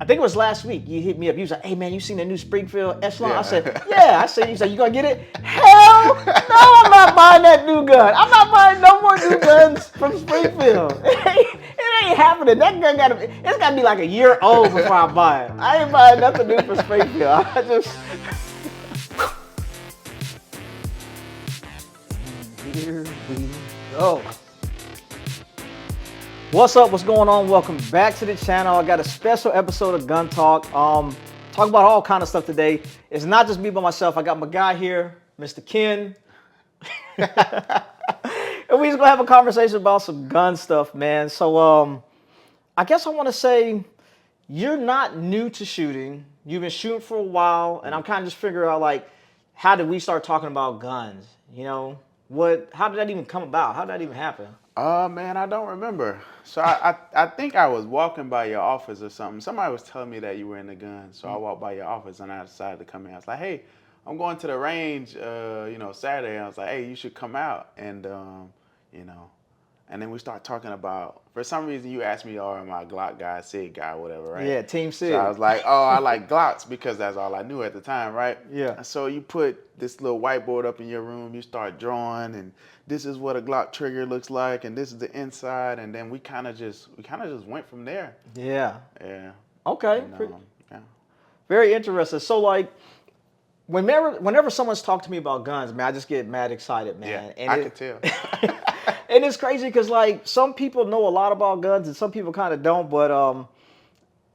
think it was last week. You hit me up. You was like, "Hey man, you seen the new Springfield Echelon?" Yeah. I said, "Yeah." I said, "You said you gonna get it?" Hell no, I'm not buying that new gun. I'm not buying no more new guns from Springfield. It ain't happening. That gun it's gotta be like a year old before I buy it. I ain't buying nothing new from Springfield. I just. Here we go. What's up? What's going on? Welcome back to the channel. I got a special episode of Gun Talk. Talk about all kind of stuff today. It's not just me by myself. I got my guy here, Mr. Ken. And we just gonna have a conversation about some gun stuff, man. So I guess I want to say you're not new to shooting. You've been shooting for a while, and I'm kind of just figuring out like how did we start talking about guns? You know, how did that even come about? How did that even happen? Man, I don't remember. So I think I was walking by your office or something. Somebody was telling me that you were in the gun. So I walked by your office and I decided to come in. I was like, hey, I'm going to the range, Saturday. And I was like, hey, you should come out. And, and then we start talking about, for some reason you asked me, am I a Glock guy, Sig guy, whatever, right? Yeah, Team Sig. So I was like, I like Glocks because that's all I knew at the time, right? Yeah. And so you put this little whiteboard up in your room, you start drawing, and this is what a Glock trigger looks like, and this is the inside, and then we kind of just went from there. Yeah. Yeah. Okay. And, yeah. Very interesting. So like, whenever someone's talked to me about guns, man, I just get mad excited, man. Yeah, and I could tell. And it's crazy because like some people know a lot about guns and some people kind of don't, but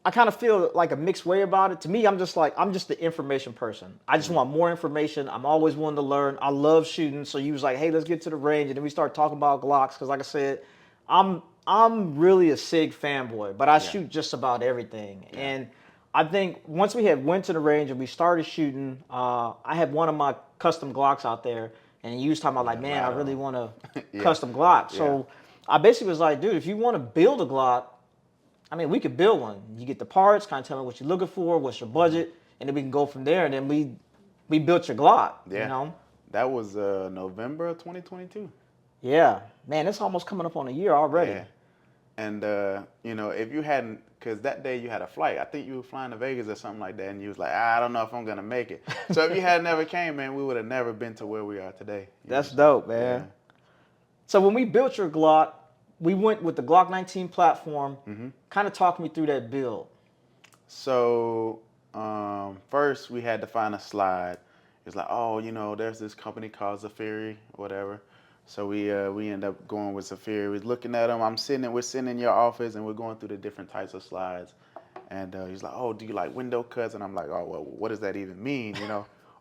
I kind of feel like a mixed way about it. To me, I'm just the information person. I just want more information. I'm always willing to learn. I love shooting. So you was like, hey, let's get to the range, and then we start talking about Glocks because, like I said, I'm really a Sig fanboy, but I shoot just about everything. Yeah. And I think once we went to the range and we started shooting, I had one of my custom Glocks out there. And you was talking about like, man, I really want a custom Glock. So I basically was like, dude, if you want to build a Glock, I mean, we could build one. You get the parts, kind of tell me what you're looking for, what's your budget, and then we can go from there. And then we built your Glock, you know? That was November of 2022. Yeah. Man, it's almost coming up on a year already. Yeah. And, if you hadn't, because that day you had a flight. I think you were flying to Vegas or something like that, and you was like, I don't know if I'm going to make it. So if you had never came, man, we would have never been to where we are today. That's dope, man. Yeah. So when we built your Glock, we went with the Glock 19 platform. Mm-hmm. Kind of talk me through that build. So first we had to find a slide. It's like, there's this company called Zafiri, whatever. So we end up going with Zafiri. We're looking at them. We're sitting in your office, and we're going through the different types of slides. And he's like, do you like window cuts? And I'm like, well, what does that even mean,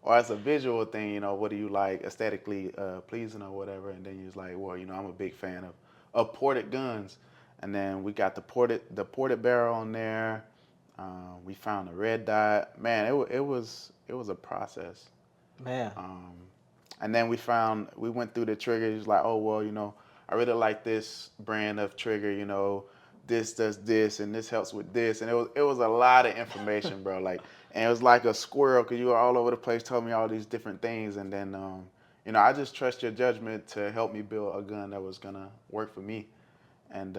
Or as a visual thing, what do you like aesthetically pleasing or whatever? And then he's like, well, I'm a big fan of ported guns. And then we got the ported barrel on there. We found a red dot. Man, it was a process. Man. And then we went through the triggers. He's like, I really like this brand of trigger, this does this and this helps with this. And it was a lot of information, bro. And it was like a squirrel because you were all over the place telling me all these different things. And then, I just trust your judgment to help me build a gun that was going to work for me. And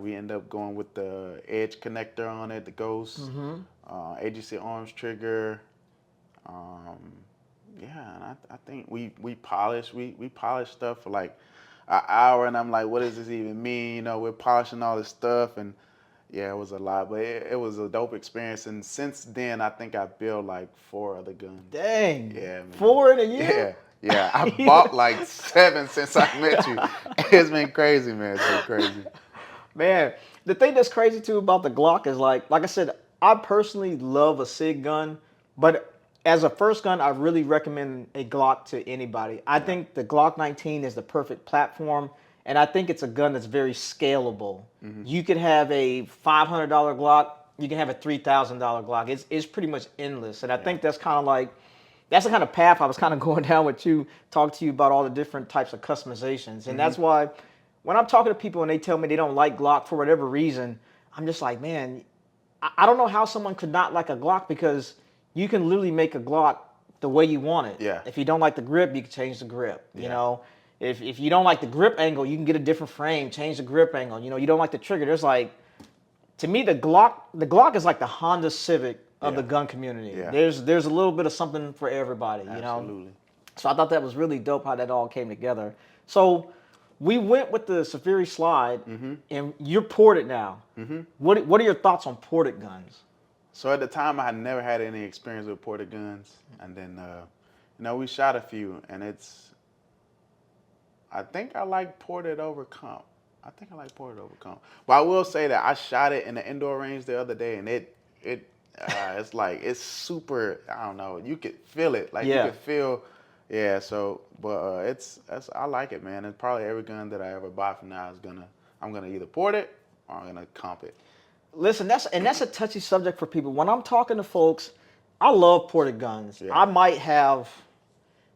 we end up going with the edge connector on it, the Ghost, AGC arms trigger. And I think we polished stuff for like an hour, and I'm like, what does this even mean? We're polishing all this stuff, and it was a lot, but it was a dope experience. And since then, I think I built like 4 other guns. Dang. Yeah, man. 4 in a year? Yeah. I bought like 7 since I met you. It's been crazy, man. It's been crazy. Man, the thing that's crazy too about the Glock is like I said, I personally love a Sig gun, but as a first gun, I really recommend a Glock to anybody. I think the Glock 19 is the perfect platform, and I think it's a gun that's very scalable. Mm-hmm. You could have a $500 Glock, you can have a $3,000 Glock. It's pretty much endless, and I think that's kind of like, that's the kind of path I was kind of going down with you, talk to you about all the different types of customizations. And that's why when I'm talking to people and they tell me they don't like Glock for whatever reason, I'm just like, man, I don't know how someone could not like a Glock because you can literally make a Glock the way you want it. Yeah. If you don't like the grip, you can change the grip. You know, if you don't like the grip angle, you can get a different frame, change the grip angle. You don't like the trigger. There's like to me, the Glock is like the Honda Civic of the gun community. Yeah. There's a little bit of something for everybody, you know? Absolutely. So I thought that was really dope how that all came together. So we went with the Safiri slide, and you're ported now. What are your thoughts on ported guns? So at the time, I had never had any experience with ported guns, and then we shot a few, and I think I like ported over comp. But I will say that I shot it in the indoor range the other day, and it's like it's super. I don't know. You could feel it, like you could feel. Yeah. So, but I like it, man. And probably every gun that I ever buy from now I'm gonna either port it or I'm gonna comp it. Listen, that's a touchy subject for people. When I'm talking to folks, I love ported guns. Yeah. I might have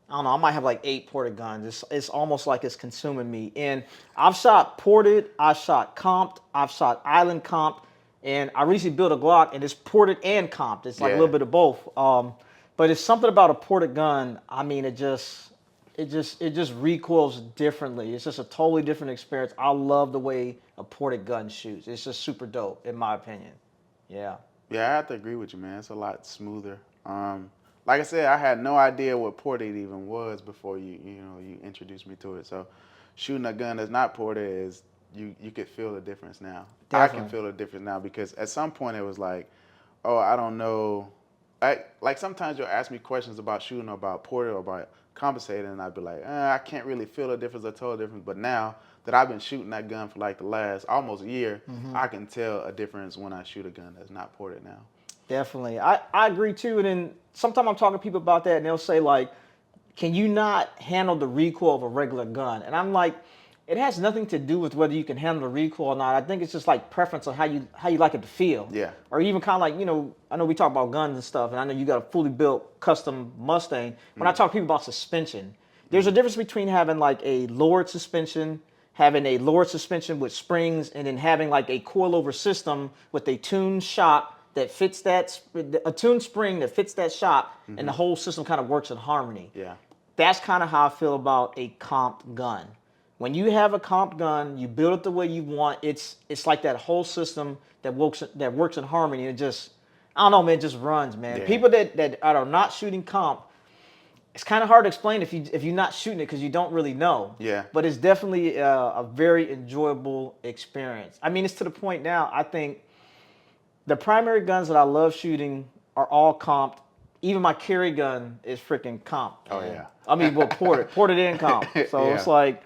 like 8 ported guns. It's almost like it's consuming me. And I've shot ported, I've shot comped, I've shot island comped, and I recently built a Glock and it's ported and comped. It's like a little bit of both. But it's something about a ported gun. I mean, it just recoils differently. It's just a totally different experience. I love the way a ported gun shoots. It's just super dope, in my opinion. Yeah. Yeah, I have to agree with you, man. It's a lot smoother. Like I said, I had no idea what ported even was before you introduced me to it. So shooting a gun that's not ported is you could feel the difference now. Definitely. I can feel the difference now because at some point it was like, oh, I don't know. Like sometimes you'll ask me questions about shooting or about ported or about compensating, and I'd be like, I can't really feel the difference or tell the difference. But now that I've been shooting that gun for like the last almost a year, I can tell a difference when I shoot a gun that's not ported now. Definitely. I agree too. And then sometimes I'm talking to people about that and they'll say like, can you not handle the recoil of a regular gun? And I'm like, it has nothing to do with whether you can handle the recoil or not. I think it's just like preference on how you like it to feel. Yeah. Or even kind of like, I know we talk about guns and stuff, and I know you got a fully built custom Mustang. When I talk to people about suspension, there's a difference between having like a lowered suspension, with springs, and then having like a coilover system with a tuned shock that fits a tuned spring that fits that shock, and the whole system kind of works in harmony. Yeah. That's kind of how I feel about a comped gun. When you have a comped gun, you build it the way you want. It's like that whole system that works in harmony. It just, I don't know, man, it just runs, man. Yeah. People that are not shooting comp, it's kind of hard to explain if you're not shooting it because you don't really know. Yeah. But it's definitely a very enjoyable experience. I mean, it's to the point now, I think the primary guns that I love shooting are all comped. Even my carry gun is freaking comped. Oh, yeah. I mean, well, ported and comped. So It's like,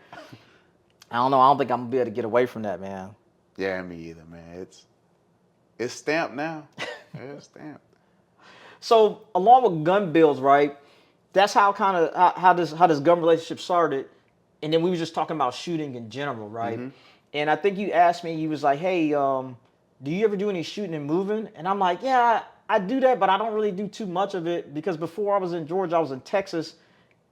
I don't know. I don't think I'm going to be able to get away from that, man. Yeah, me either, man. It's stamped now. It's stamped. So along with gun builds, right? That's how how this gun relationship started, and then we were just talking about shooting in general, right? And I think you asked me, you was like, "Hey, do you ever do any shooting and moving?" And I'm like, "Yeah, I do that, but I don't really do too much of it because before I was in Georgia, I was in Texas,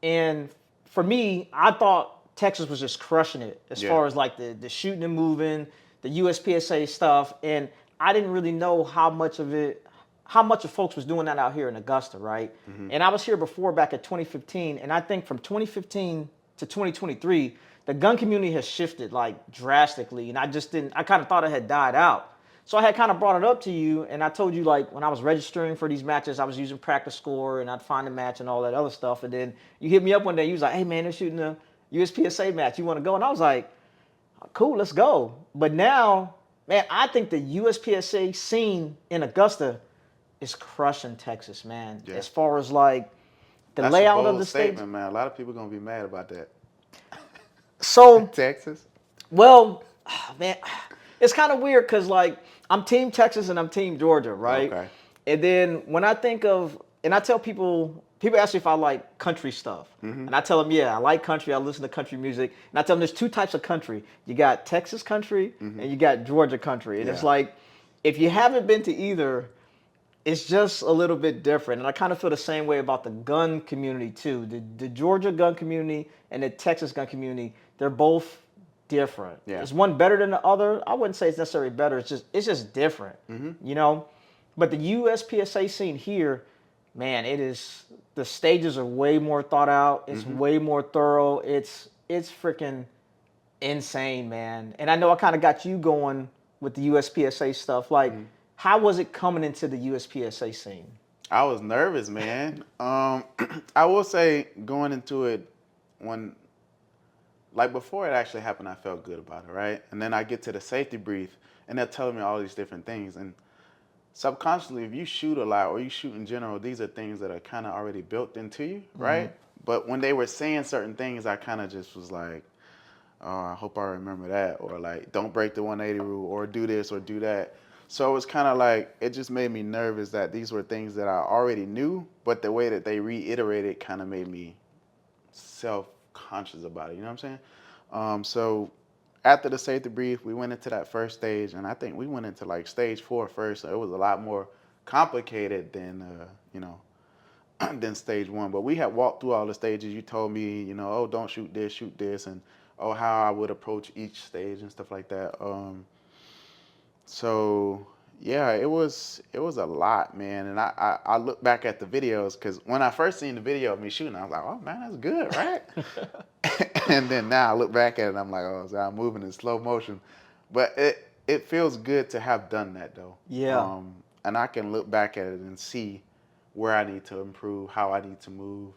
and for me, I thought Texas was just crushing it as far as like the shooting and moving, the USPSA stuff, and I didn't really know how much of folks was doing that out here in Augusta, right? And I was here before back at 2015, and I think from 2015 to 2023, the gun community has shifted like drastically, and I kind of thought it had died out. So I had kind of brought it up to you, and I told you like when I was registering for these matches, I was using Practice Score, and I'd find a match and all that other stuff, and then you hit me up one day, you was like, "Hey man, they're shooting a USPSA match, you want to go?" And I was like, "Cool, let's go." But now, man, I think the USPSA scene in Augusta is crushing Texas, man. Yeah. As far as like the That's layout a bold of the stage. statement, man. A lot of people gonna be mad about that. So, Texas. well, man, it's kind of weird because like I'm Team Texas and I'm Team Georgia, right? Okay. And then when I think of, and I tell people ask me if I like country stuff, and I tell them, yeah, I like country. I listen to country music, and I tell them there's 2 types of country. You got Texas country and you got Georgia country, and it's like if you haven't been to either, it's just a little bit different. And I kind of feel the same way about the gun community too. The Georgia gun community and the Texas gun community, they're both different. Yeah. Is one better than the other? I wouldn't say it's necessarily better. It's just different, you know? But the USPSA scene here, man, the stages are way more thought out. It's way more thorough. It's freaking insane, man. And I know I kind of got you going with the USPSA stuff. Like, how was it coming into the USPSA scene? I was nervous, man. I will say going into it when, like before it actually happened, I felt good about it, right? And then I get to the safety brief and they're telling me all these different things. And subconsciously, if you shoot a lot or you shoot in general, these are things that are kind of already built into you, right? But when they were saying certain things, I kind of just was like, oh, I hope I remember that. Or like, don't break the 180 rule or do this or do that. So it was kind of like, it just made me nervous that these were things that I already knew, but the way that they reiterated kind of made me self-conscious about it, you know what I'm saying? So after the safety brief, we went into that first stage, and I think we went into like stage 4 first, so it was a lot more complicated than, than stage 1. But we had walked through all the stages. You told me, you know, oh, don't shoot this, and oh, how I would approach each stage and stuff like that. So yeah, it was a lot, man. And I look back at the videos because when I first seen the video of me shooting, I was like, oh man, that's good, right? And then now I look back at it, and I'm like, oh, so I'm moving in slow motion. But it feels good to have done that though. Yeah. And I can look back at it and see where I need to improve, how I need to move.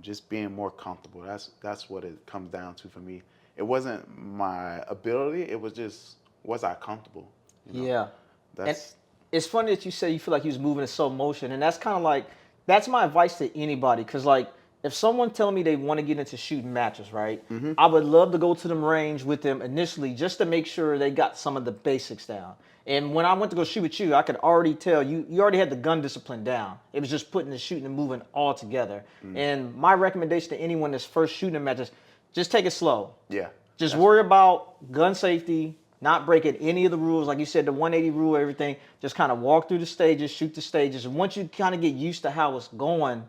Just being more comfortable. That's what it comes down to for me. It wasn't my ability. It was just, was I comfortable? You know? Yeah. That's, and it's funny that you say you feel like you was moving in slow motion, and that's kind of like, that's my advice to anybody. Because like, if someone telling me they want to get into shooting matches, right? I would love to go to them range with them initially just to make sure they got some of the basics down. And when I went to go shoot with you, I could already tell you already had the gun discipline down. It was just putting the shooting and moving all together. And my recommendation to anyone that's first shooting a match is just take it slow. yeah. Just worry about gun safety, not breaking any of the rules. Like you said, the 180 rule, everything. Just kind of walk through the stages, shoot the stages. And once you kind of get used to how it's going,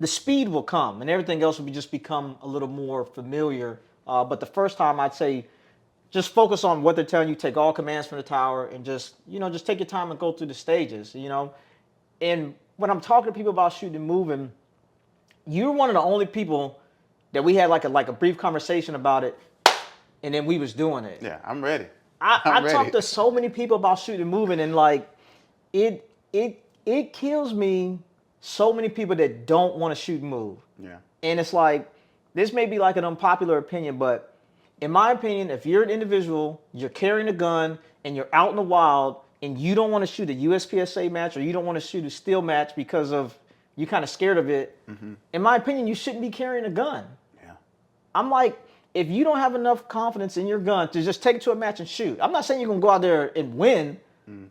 the speed will come and everything else will just become a little more familiar. But the first time, I'd say just focus on what they're telling you. Take all commands from the tower and just take your time and go through the stages, And when I'm talking to people about shooting and moving, you're one of the only people that we had like a brief conversation about it, and then we was doing it. Yeah, I'm ready. I talked to so many people about shooting and moving, and like it kills me. So many people that don't want to shoot and move. Yeah. And it's like, this may be like an unpopular opinion, but in my opinion, if you're an individual, you're carrying a gun, and you're out in the wild, and you don't want to shoot a USPSA match, or you don't want to shoot a steel match because of you're kind of scared of it, in my opinion, you shouldn't be carrying a gun. Yeah. I'm like, if you don't have enough confidence in your gun to just take it to a match and shoot, I'm not saying you're going to go out there and win,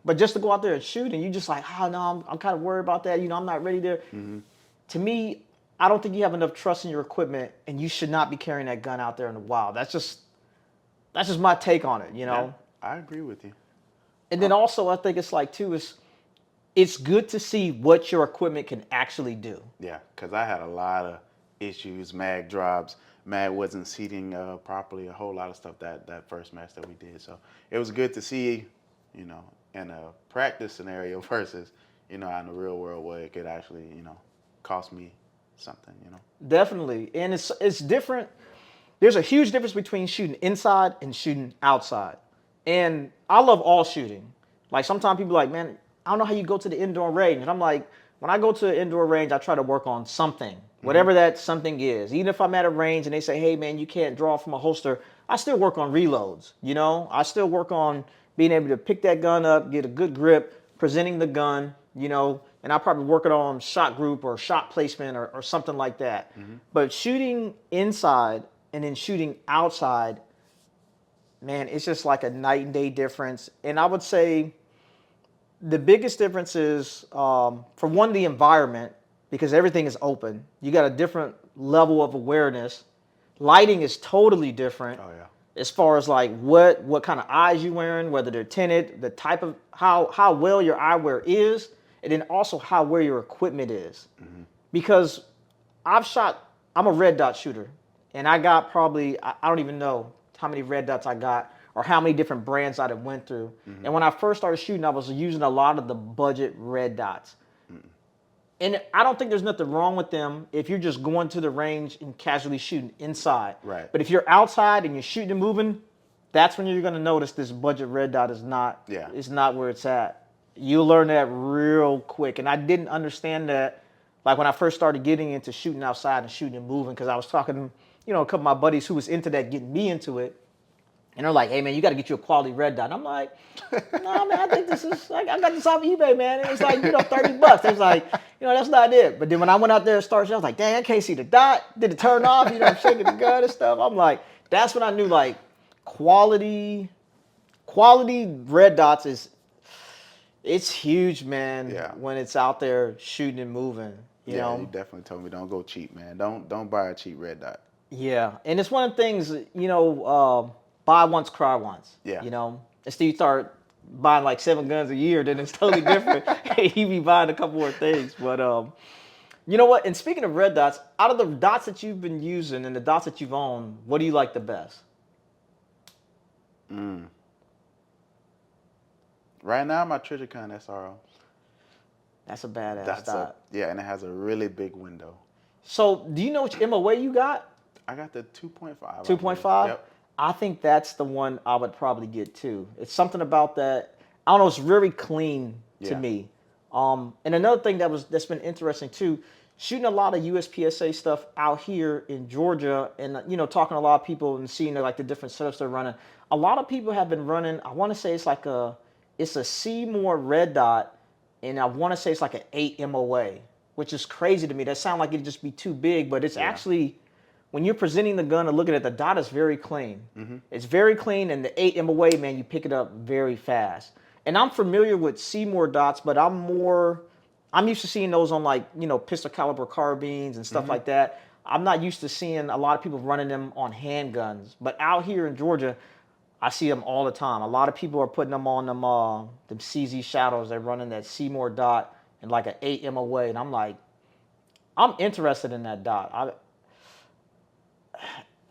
but just to go out there and shoot, and you just like, oh no, I'm kind of worried about that. I'm not ready there. To me, I don't think you have enough trust in your equipment, and you should not be carrying that gun out there in the wild. That's just my take on it, Yeah, I agree with you. And then also, I think it's like too it's good to see what your equipment can actually do. Yeah, because I had a lot of issues, mag drops, mag wasn't seating properly, a whole lot of stuff that first match that we did. So it was good to see, in a practice scenario versus, in the real world where it could actually, cost me something, Definitely. And it's different. There's a huge difference between shooting inside and shooting outside. And I love all shooting. Like sometimes people are like, man, I don't know how you go to the indoor range. And I'm like, when I go to an indoor range, I try to work on something, whatever that something is. Even if I'm at a range and they say, hey man, you can't draw from a holster, I still work on reloads, I still work on being able to pick that gun up, get a good grip, presenting the gun, and I probably work it on shot group or shot placement or something like that. But shooting inside and then shooting outside, man, it's just like a night and day difference. And I would say the biggest difference is, for one, the environment, because everything is open. You got a different level of awareness. Lighting is totally different. Oh yeah. As far as like what kind of eyes you're wearing, whether they're tinted, the type of how well your eyewear is, and then also how well your equipment is. Because I'm a red dot shooter, and I got probably, I don't even know how many red dots I got or how many different brands I went through. And when I first started shooting, I was using a lot of the budget red dots. And I don't think there's nothing wrong with them if you're just going to the range and casually shooting inside. Right. But if you're outside and you're shooting and moving, That's when you're gonna notice this budget red dot is not where it's at. You'll learn that real quick. And I didn't understand that like when I first started getting into shooting outside and shooting and moving, because I was talking, a couple of my buddies who was into that, getting me into it. And they're like, hey, man, you got to get you a quality red dot. And I'm like, no, man, I think this is, I got this off eBay, man. And it's like, $30. They was like, that's not it. But then when I went out there and started, I was like, dang, I can't see the dot. Did it turn off? I'm shaking the gun and stuff. I'm like, that's when I knew, like, quality red dots it's huge, man, when it's out there shooting and moving. You know? You definitely told me don't go cheap, man. Don't buy a cheap red dot. Yeah. And it's one of the things, buy once, cry once. Yeah. Instead you start buying like 7 guns a year, then it's totally different. You be buying a couple more things. But you know what? And speaking of red dots, out of the dots that you've been using and the dots that you've owned, what do you like the best? Right now, my Trijicon SRO. That's a badass dot. And it has a really big window. So, do you know which MOA you got? I got the 2.5. 2.5? Yep. I think that's the one I would probably get too. It's something about that. I don't know. It's very clean to me. And another thing that's been interesting too, shooting a lot of USPSA stuff out here in Georgia, and talking to a lot of people and seeing like the different setups they're running. A lot of people have been running. I want to say it's a Seymour red dot, and I want to say it's like an 8 MOA, which is crazy to me. That sounds like it'd just be too big, but it's actually, when you're presenting the gun and looking at the dot, is very clean. Mm-hmm. It's very clean, and the 8 MOA, man, you pick it up very fast. And I'm familiar with Seymour dots, but I'm used to seeing those on like, pistol caliber carbines and stuff like that. I'm not used to seeing a lot of people running them on handguns. But out here in Georgia, I see them all the time. A lot of people are putting them on them CZ Shadows. They're running that Seymour dot and like an 8 MOA. And I'm like, I'm interested in that dot.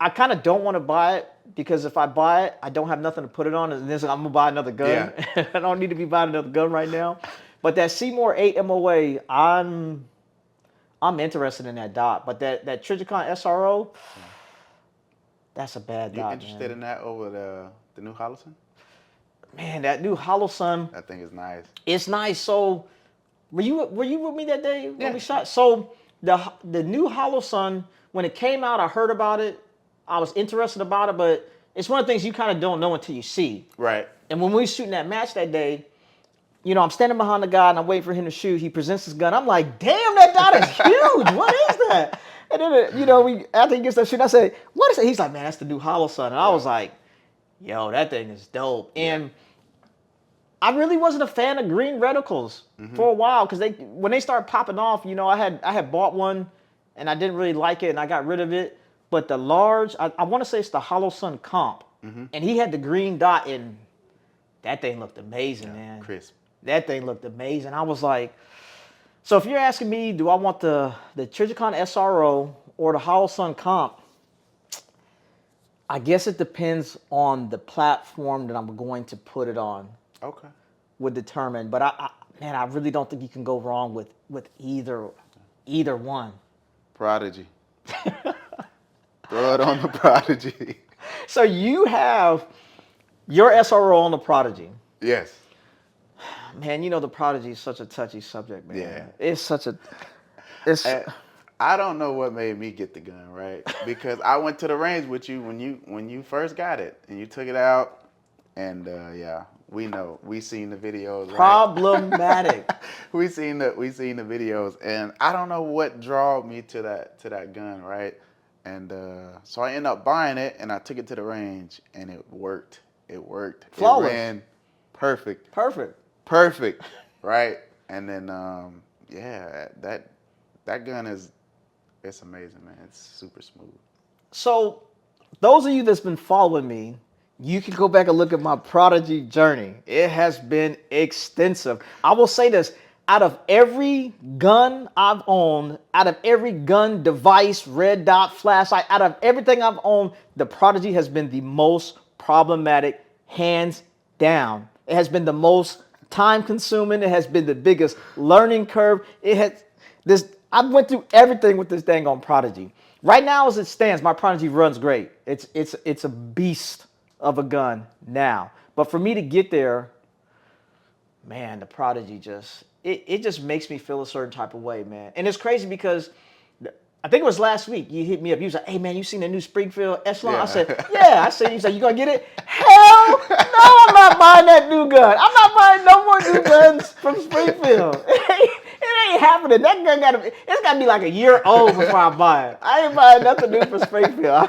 I kind of don't want to buy it, because if I buy it, I don't have nothing to put it on, and then I'm gonna buy another gun. Yeah. I don't need to be buying another gun right now. But that Seymour 8 MOA, I'm interested in that dot. But that Trijicon SRO, that's a bad dot. You interested in that over the new Holosun? Man, that new Holosun. That thing is nice. It's nice. So, were you with me that day when we shot? So the new Holosun, when it came out, I heard about it. I was interested about it, but it's one of the things you kind of don't know until you see. Right. And when we were shooting that match that day, I'm standing behind the guy and I'm waiting for him to shoot. He presents his gun. I'm like, damn, that dot is huge. What is that? And then, after he gets that shit, I said, what is it? He's like, man, that's the new Holosun. And I was like, yo, that thing is dope. And I really wasn't a fan of green reticles for a while, because when they started popping off, I had bought one and I didn't really like it and I got rid of it. But the large, I want to say it's the Holosun Comp, and he had the green dot, and that thing looked amazing, man. Crisp. That thing looked amazing. I was like, so if you're asking me, do I want the Trijicon SRO or the Holosun Comp? I guess it depends on the platform that I'm going to put it on. Okay. Would determine, but I really don't think you can go wrong with either one. Prodigy. Throw it on the Prodigy. So you have your SRO on the Prodigy. Yes. Man, the Prodigy is such a touchy subject, man. Yeah. It's I don't know what made me get the gun, right? Because I went to the range with you when you first got it, and you took it out, and we know. We seen the videos, right? Problematic. we seen the videos, and I don't know what drew me to that gun, right? And so I ended up buying it, and I took it to the range, and it worked. Flawless. It ran perfect. Perfect. Right? And then that gun it's amazing, man. It's super smooth. So those of you that's been following me, you can go back and look at my Prodigy journey. It has been extensive. I will say this. Out of every gun I've owned, out of every gun device, red dot, flashlight, out of everything I've owned, the Prodigy has been the most problematic, hands down. It has been the most time consuming. It has been the biggest learning curve. I went through everything with this dang on Prodigy. Right now, as it stands, my Prodigy runs great. It's a beast of a gun now. But for me to get there, man, the Prodigy it just makes me feel a certain type of way, man. And it's crazy because I think it was last week you hit me up. You was like, "Hey, man, you seen the new Springfield Echelon?" Yeah. I said, "Yeah." I said, "You said you gonna get it?" Hell no, I'm not buying that new gun. I'm not buying no more new guns from Springfield. It ain't happening. That gun it's gotta be like a year old before I buy it. I ain't buying nothing new from Springfield.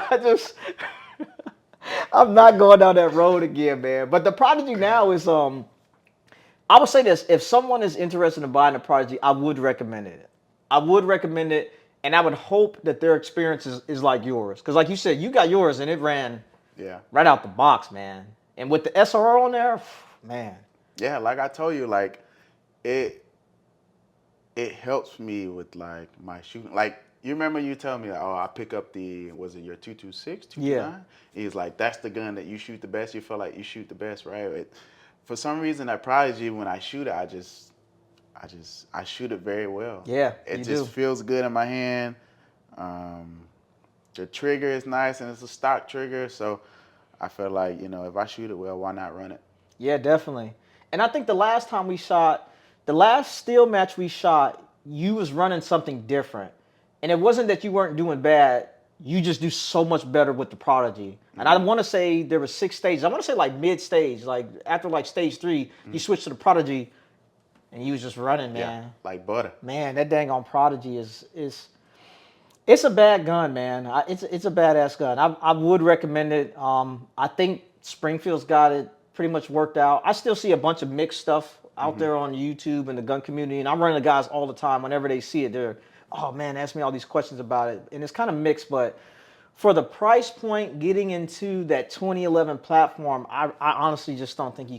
I'm not going down that road again, man. But the Prodigy now is I would say this: if someone is interested in buying a Prodigy, I would recommend it. I would recommend it, and I would hope that their experience is like yours. Because, like you said, you got yours, and it ran right out the box, man. And with the SRO on there, man. Yeah, like I told you, like it helps me with like my shooting. Like you remember you telling me, like, oh, I pick up was it your 226, 229? Yeah. He's like, that's the gun that you shoot the best. You feel like you shoot the best, right? For some reason, that Prodigy, when I shoot it, I shoot it very well. Yeah, it you just do. feels good in my hand. The trigger is nice, and it's a stock trigger, so I feel like, if I shoot it well, why not run it? Yeah, definitely. And I think the last steel match we shot, you was running something different. And it wasn't that you weren't doing bad. You just do so much better with the Prodigy. And I want to say there were 6 stages. I want to say like mid-stage, like after like stage 3, you switched to the Prodigy, and you was just running, man. Yeah, like butter. Man, that dang on Prodigy is it's a bad gun, man. It's a badass gun. I would recommend it. I think Springfield's got it pretty much worked out. I still see a bunch of mixed stuff out there on YouTube and the gun community, and I'm running the guys all the time. Whenever they see it, they're, oh man, ask me all these questions about it, and it's kind of mixed. But for the price point, getting into that 2011 platform, I honestly just don't think you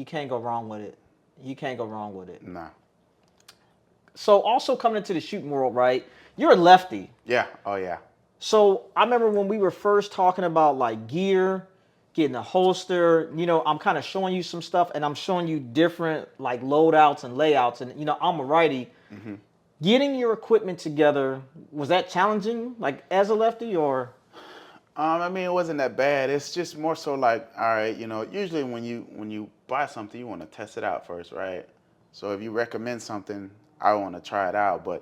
can't go wrong with it. You can't go wrong with it. Nah. So also coming into the shooting world, right? You're a lefty. Yeah. Oh yeah. So I remember when we were first talking about like gear, getting a holster, I'm kind of showing you some stuff, and I'm showing you different like loadouts and layouts, and I'm a righty. Mm-hmm. Getting your equipment together, was that challenging, like as a lefty, or? I mean, it wasn't that bad. It's just more so like, all right, usually when you buy something, you want to test it out first, right? So if you recommend something, I want to try it out. But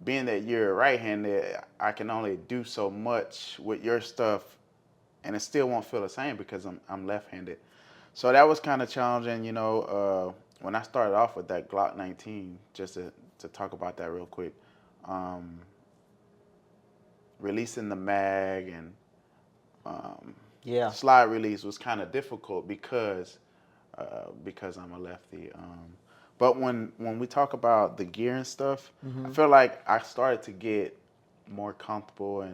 being that you're right-handed, I can only do so much with your stuff, and it still won't feel the same because I'm left-handed. So that was kind of challenging, when I started off with that Glock 19, just to talk about that real quick. Releasing the mag and slide release was kind of difficult because I'm a lefty. But when we talk about the gear and stuff, I feel like I started to get more comfortable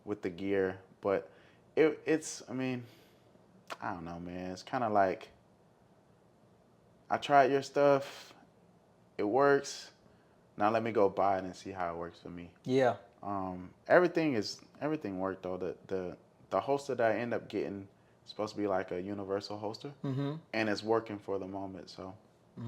with the gear. But it's I mean, I don't know, man. It's kind of like I tried your stuff, it works. Now let me go buy it and see how it works for me. Yeah. Everything worked though. The holster that I end up getting is supposed to be like a universal holster, and it's working for the moment. So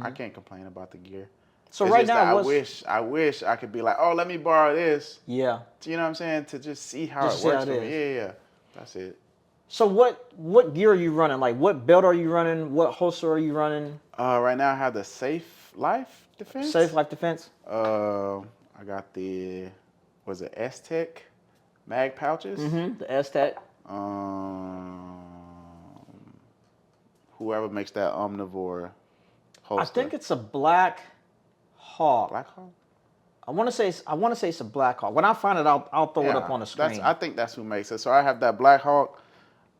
I can't complain about the gear. So it's right just now, that I wish I could be like, oh, let me borrow this. Yeah. You know what I'm saying? To just see how it works for me. Yeah. That's it. So what gear are you running? Like what belt are you running? What holster are you running? Right now I have the Safe Life Defense. Safe Life Defense. I got the S-Tech mag pouches. The S-Tech. Whoever makes that omnivore holster. I think it's a Black Hawk. Black Hawk? I want to say it's a Black Hawk. When I find it, I'll throw it up on the screen. I think that's who makes it. So I have that Black Hawk,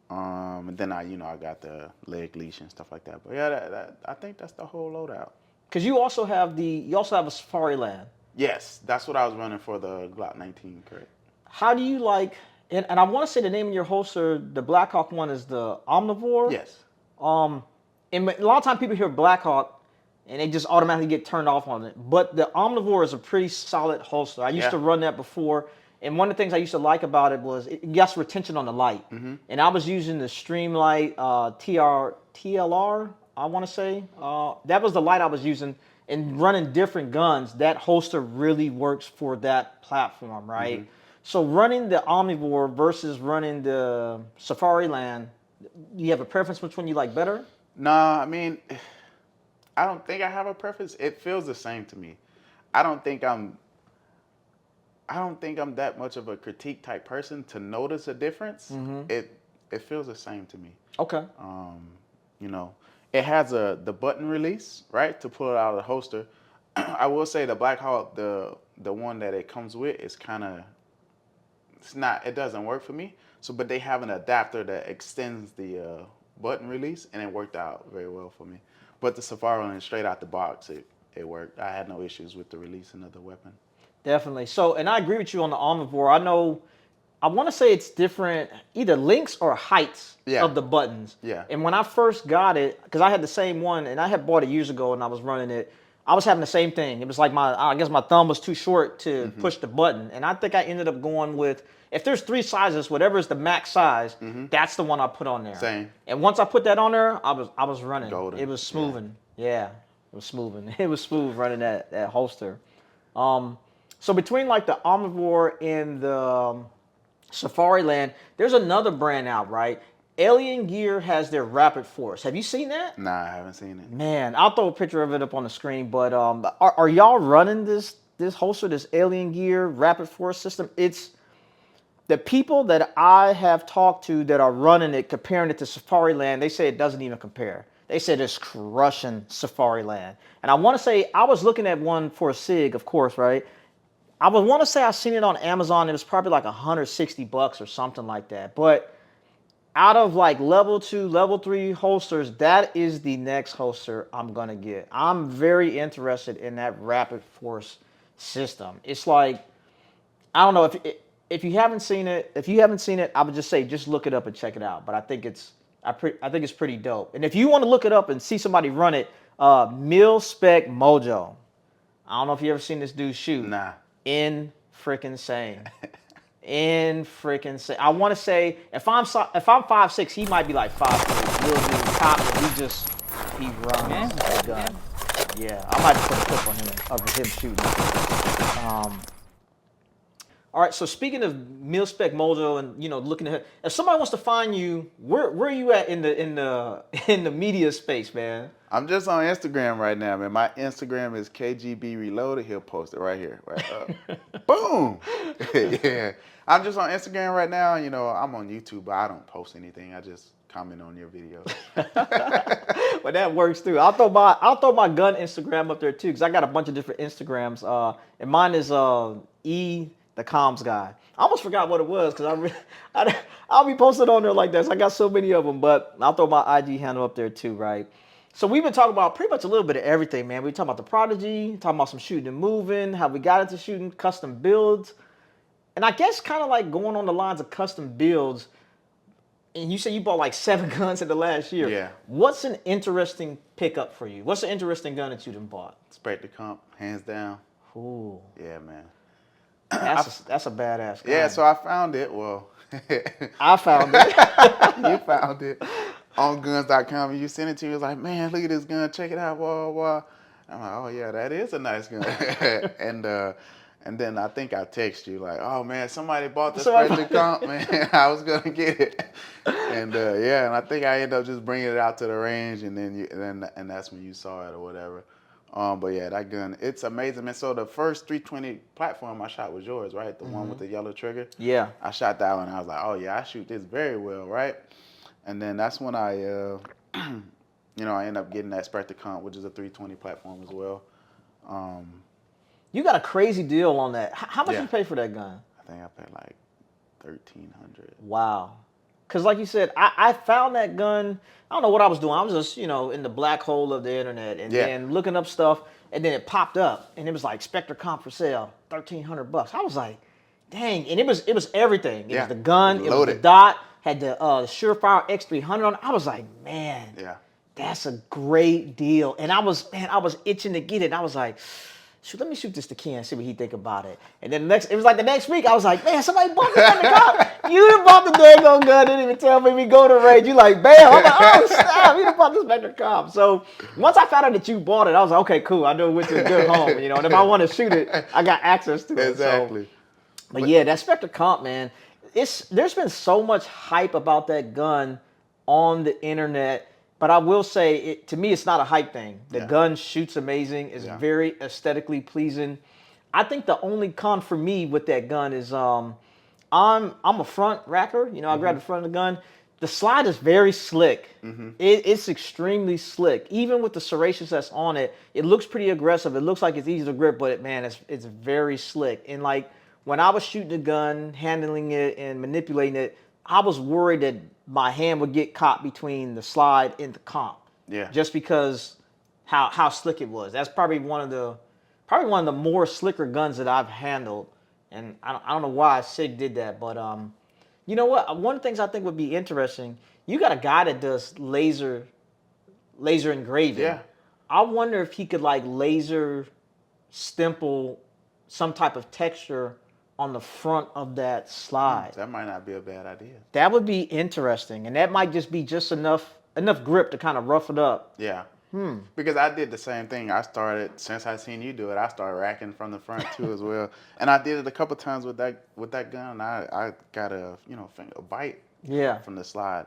and then I got the leg leash and stuff like that. But yeah, I think that's the whole loadout. Because you also have a Safari Land. Yes, that's what I was running for the Glock 19, correct? How do you like? And I want to say the name of your holster, the Black Hawk one, is the Omnivore. Yes. And a lot of times people hear Black Hawk and they just automatically get turned off on it. But the Omnivore is a pretty solid holster. I used to run that before, and one of the things I used to like about it was it got retention on the light. And I was using the Streamlight TLR, I want to say. That was the light I was using. And running different guns, that holster really works for that platform, right? So running the Omnivore versus running the Safari Land, You have a preference which one you like better? Nah, I mean, I don't think I have a preference. It feels the same to me. I don't think I'm that much of a critique type person to notice a difference. It feels the same to me. Okay. You know, it has the button release, right, to pull it out of the holster. I will say the Black Hawk, the one that it comes with is kind of, it doesn't work for me. So, but they have an adapter that extends the button release, and it worked out very well for me. But the Safari Land, straight out the box, it worked. I had no issues with the releasing of the weapon. Definitely. So, and I agree with you on the Omnivore. I want to say it's different, either lengths or heights of the buttons. Yeah. And when I first got it, because I had the same one, and I had bought it years ago, and I was running it, I was having the same thing. It was like I guess my thumb was too short to push the button. And I think I ended up going with, if there's 3 sizes, whatever is the max size, that's the one I put on there. Same. And once I put that on there, I was running. Golden. It was smoothing. Yeah. It was smoothing. It was smooth running that holster. So between like the Omnivore and the Safari Land, there's another brand out, right? Alien Gear has their Rapid Force. Have you seen that? Nah, I haven't seen it. Man, I'll throw a picture of it up on the screen. But are y'all running this holster, this Alien Gear Rapid Force system? It's the people that I have talked to that are running it, comparing it to Safari Land. They say it doesn't even compare. They said it's crushing Safari Land. And I want to say, I was looking at one for a Sig, of course, right? I would want to say I've seen it on Amazon. It was probably like $160 or something like that. But out of like level 2, level 3 holsters, that is the next holster I'm going to get. I'm very interested in that Rapid Force system. It's like, I don't know, if you haven't seen it, I would just say just look it up and check it out. But I think it's pretty dope. And if you want to look it up and see somebody run it, Mil Spec Mojo. I don't know if you ever seen this dude shoot. Nah. In freaking sane. I want to say if I'm 5'6", he might be like 5'3". Real dude, top, he runs the gun. Yeah, I might put a clip on him of him shooting. All right, so speaking of Mil Spec Mojo and looking at, if somebody wants to find you, where are you at in the media space, man? I'm just on Instagram right now, man. My Instagram is KGB Reloaded. He'll post it right here, right up. Boom. Yeah, I'm just on Instagram right now. I'm on YouTube, but I don't post anything. I just comment on your videos. But that works too. I'll throw my gun Instagram up there too, because I got a bunch of different Instagrams. And mine is TheCommsGuy. I almost forgot what it was because I'll be posting on there like that. So I got so many of them, but I'll throw my IG handle up there too, right? So we've been talking about pretty much a little bit of everything, man. We talking about the Prodigy, talking about some shooting and moving, how we got into shooting, custom builds. And I guess kind of like going on the lines of custom builds, and you said you bought like 7 guns in the last year. Yeah. What's an interesting pickup for you? What's an interesting gun that you done bought? Spectre, hands down. Ooh. Yeah, man. That's a badass gun. Yeah, so I found it. Well, I found it. You found it on guns.com. You sent it to me. It was like, man, look at this gun. Check it out. Whoa, whoa. I'm like, oh, yeah, that is a nice gun. And then I think I text you like, oh, man, somebody bought the Spectre comp, man. I was going to get it. And, yeah, and I think I ended up just bringing it out to the range, and then that's when you saw it or whatever. But yeah, that gun, it's amazing, man. So the first 320 platform I shot was yours, right? The one with the yellow trigger. Yeah. I shot that one, and I was like, oh yeah, I shoot this very well, right? And then that's when I, I ended up getting that Spectre comp, which is a 320 platform as well. You got a crazy deal on that. How much did you pay for that gun? I think I paid like $1,300. Wow. Because like you said, I found that gun. I don't know what I was doing. I was just, in the black hole of the internet and then looking up stuff. And then it popped up and it was like Spectre comp for sale, $1,300. I was like, dang. And it was everything. It was the gun. It was the dot. Had the Surefire X300 on it. I was like, man, that's a great deal. And I was itching to get it. And I was like, shoot, let me shoot this to Ken and see what he think about it. And then it was like the next week, I was like, man, somebody bought this Spectre comp. You done bought the daggone gun, didn't even tell me we go to range. You like, bam. I'm like, oh, snap, you done bought this Spectre comp. So once I found out that you bought it, I was like, okay, cool. I know which is a good home. And if I want to shoot it, I got access to it. Exactly. So, but yeah, that Spectre comp, man, there's been so much hype about that gun on the internet. But I will say, to me, it's not a hype thing. The gun shoots amazing. It's very aesthetically pleasing. I think the only con for me with that gun is I'm a front racker. You know, I grab the front of the gun. The slide is very slick. It's extremely slick. Even with the serrations that's on it, it looks pretty aggressive. It looks like it's easy to grip, but man, it's very slick. And like when I was shooting the gun, handling it and manipulating it, I was worried that my hand would get caught between the slide and the comp. Yeah. Just because how slick it was. That's probably one of the more slicker guns that I've handled. And I don't know why Sig did that, but you know what? One of the things I think would be interesting, you got a guy that does laser engraving. Yeah. I wonder if he could like laser stempel some type of texture on the front of that slide. That might not be a bad idea. That would be interesting, and that might just be enough grip to kind of rough it up. Yeah. Because I did the same thing. I started, since I seen you do it, I started racking from the front too as well. And I did it a couple times with that gun. I got a bite from the slide.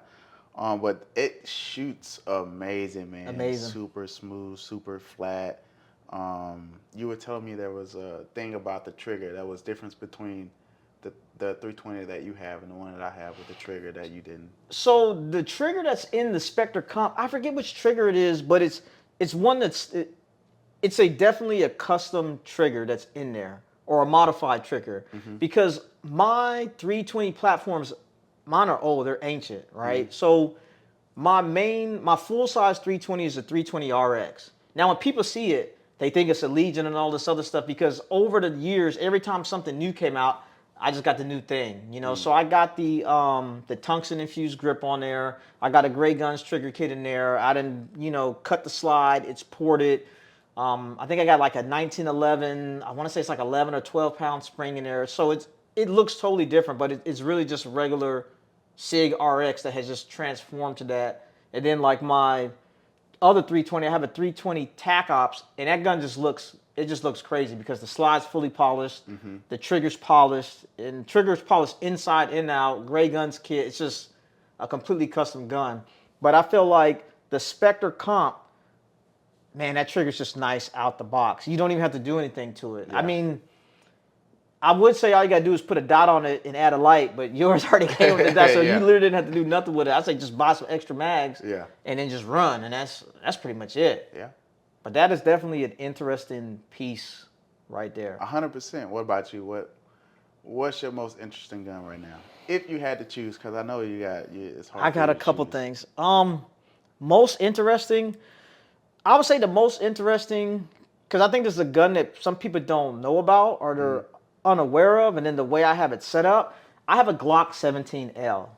But it shoots amazing, man. Amazing. Super smooth, super flat. You were telling me there was a thing about the trigger that was difference between the 320 that you have and the one that I have with the trigger that you didn't. So the trigger that's in the Spectre comp, I forget which trigger it is, but it's one it's definitely a custom trigger that's in there, or a modified trigger, because my 320 platforms, mine are old, they're ancient, right? So my full size 320 is a 320 RX. Now when people see it, they think it's a Legion and all this other stuff, because over the years, every time something new came out, I just got the new thing, you know. So I got the tungsten infused grip on there. I got a Gray Guns trigger kit in there. I didn't, cut the slide. It's ported. I think I got like a 1911. I want to say it's like 11 or 12 pound spring in there. So it looks totally different, but it's really just regular Sig RX that has just transformed to that. And then like my other 320, I have a 320 Tac Ops, and that gun just looks crazy because the slide's fully polished, the trigger's polished, and trigger's polished inside and out, Gray Guns kit. It's just a completely custom gun. But I feel like the Spectre comp, man, that trigger's just nice out the box. You don't even have to do anything to it. Yeah. I mean, I would say all you got to do is put a dot on it and add a light, but yours already came with the dot, so you literally didn't have to do nothing with it. I'd say just buy some extra mags and then just run, and that's pretty much it. Yeah. But that is definitely an interesting piece right there. 100%. What about you? What's your most interesting gun right now? If you had to choose, because I know it's hard. I got a couple things. Most interesting, I would say the most interesting, because I think this is a gun that some people don't know about or they're unaware of, and then the way I have it set up, I have a Glock 17L,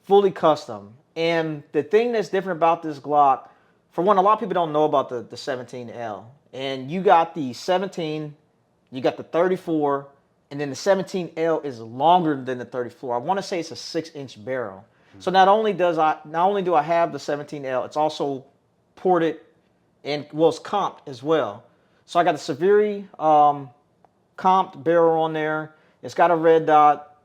fully custom. And the thing that's different about this Glock, for one, a lot of people don't know about the 17L. And you got the 17, you got the 34, and then the 17L is longer than the 34. I want to say it's a 6-inch barrel. So not only do I have the 17L, it's also ported and it's comped as well. So I got the Severi comped barrel on there. It's got a red dot.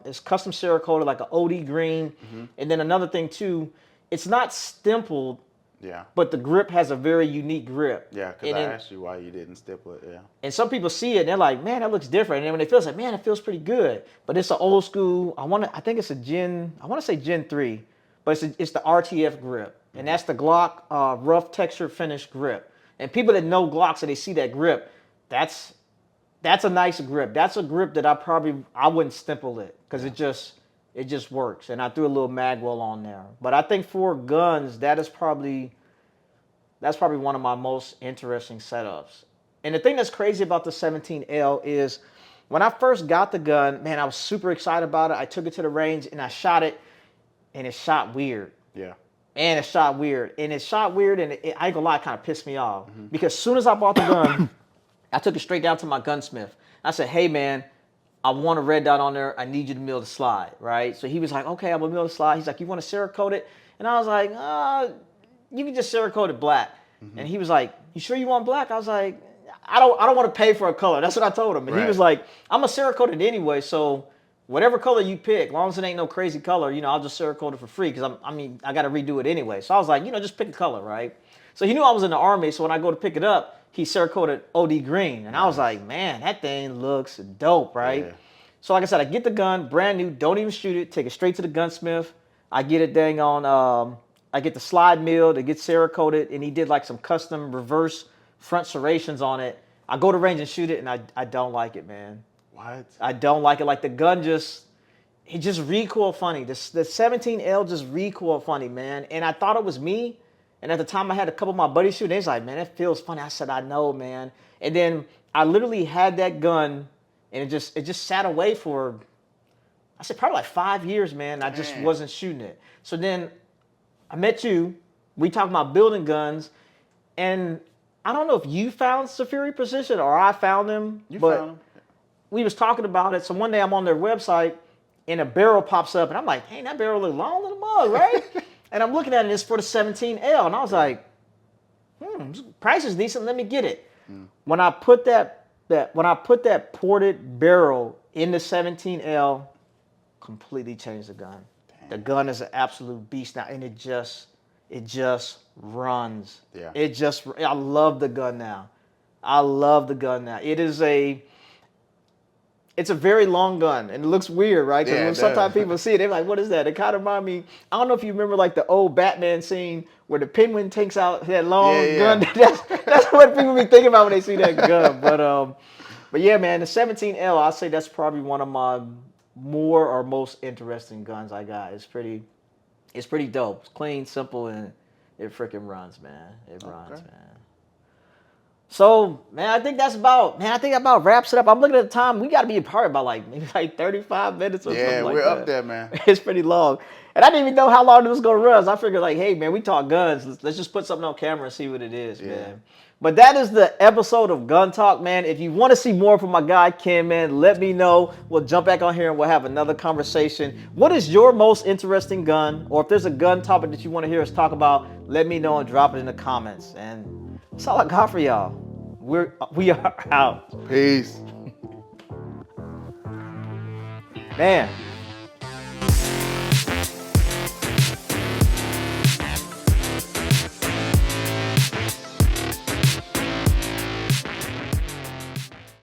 It's custom Cerakoted like an OD green. And then another thing too, it's not stempeled. Yeah. But the grip has a very unique grip. Yeah, because I asked you why you didn't stipple it. Yeah. And some people see it and they're like, man, that looks different. And then when they feel it's like, man, it feels pretty good. But it's an old school. I think it's a Gen 3, but it's the RTF grip. And that's the Glock rough texture finish grip. And people that know Glocks and they see that grip, that's a nice grip. That's a grip that I wouldn't stempel it because it just works. And I threw a little magwell on there. But I think for guns, that's probably one of my most interesting setups. And the thing that's crazy about the 17L is when I first got the gun, man, I was super excited about it. I took it to the range and I shot it, and it shot weird. Yeah. And it shot weird. And I ain't gonna lie, it kind of pissed me off. Because as soon as I bought the gun, I took it straight down to my gunsmith. I said, hey, man, I want a red dot on there. I need you to mill the slide, right? So he was like, okay, I'm gonna mill the slide. He's like, you want to Cerakote it? And I was like, you can just Cerakote it black. And he was like, you sure you want black? I was like, I don't want to pay for a color. That's what I told him. And he was like, I'm gonna Cerakote it anyway, so whatever color you pick, as long as it ain't no crazy color, you know, I'll just Cerakote it for free because I got to redo it anyway. So I was like, you know, just pick a color, right? So he knew I was in the Army, so when I go to pick it up, he Cerakoted OD green. And I was like, man, that thing looks dope, right? Yeah. So like I said, I get the gun, brand new, don't even shoot it, take it straight to the gunsmith. I get it dang on, I get the slide milled, it gets Cerakoted, and he did like some custom reverse front serrations on it. I go to range and shoot it, and I don't like it, man. What? I don't like it. Like the gun it just recoil funny. The 17L just recoil funny, man. And I thought it was me. And at the time, I had a couple of my buddies shoot. They was like, man, it feels funny. I said, I know, man. And then I literally had that gun, and it just sat away for, I said, probably like 5 years, man. I just wasn't shooting it. So then I met you. We talked about building guns, and I don't know if you found Safiri Precision or I found them. You found them. We was talking about it. So one day I'm on their website, and a barrel pops up, and I'm like, hey, that barrel look long in the mug, right? And I'm looking at it, and it's for the 17L, and I was like, price is decent. Let me get it. When I put that ported barrel in the 17L, completely changed the gun. Damn. The gun is an absolute beast now, and it just runs. Yeah. I love the gun now. I love the gun now. It's a very long gun, and it looks weird, right? Because when sometimes people see it, they're like, what is that? It kind of reminds me, I don't know if you remember like the old Batman scene where the Penguin takes out that long gun. That's what people be thinking about when they see that gun. But yeah, man, the 17L, I'll say that's probably one of my more or most interesting guns I got. It's pretty dope. It's clean, simple, and it freaking runs, man. It runs, man. So, man, I think that about wraps it up. I'm looking at the time. We got to be apart about maybe 35 minutes or something like that. Yeah, we're up there, man. It's pretty long. And I didn't even know how long it was going to run. So I figured hey, man, we talk guns. Let's just put something on camera and see what it is, man. But that is the episode of Gun Talk, man. If you want to see more from my guy, Ken, man, let me know. We'll jump back on here and we'll have another conversation. What is your most interesting gun? Or if there's a gun topic that you want to hear us talk about, let me know and drop it in the comments. And that's all I got for y'all. We are out. Peace. Man.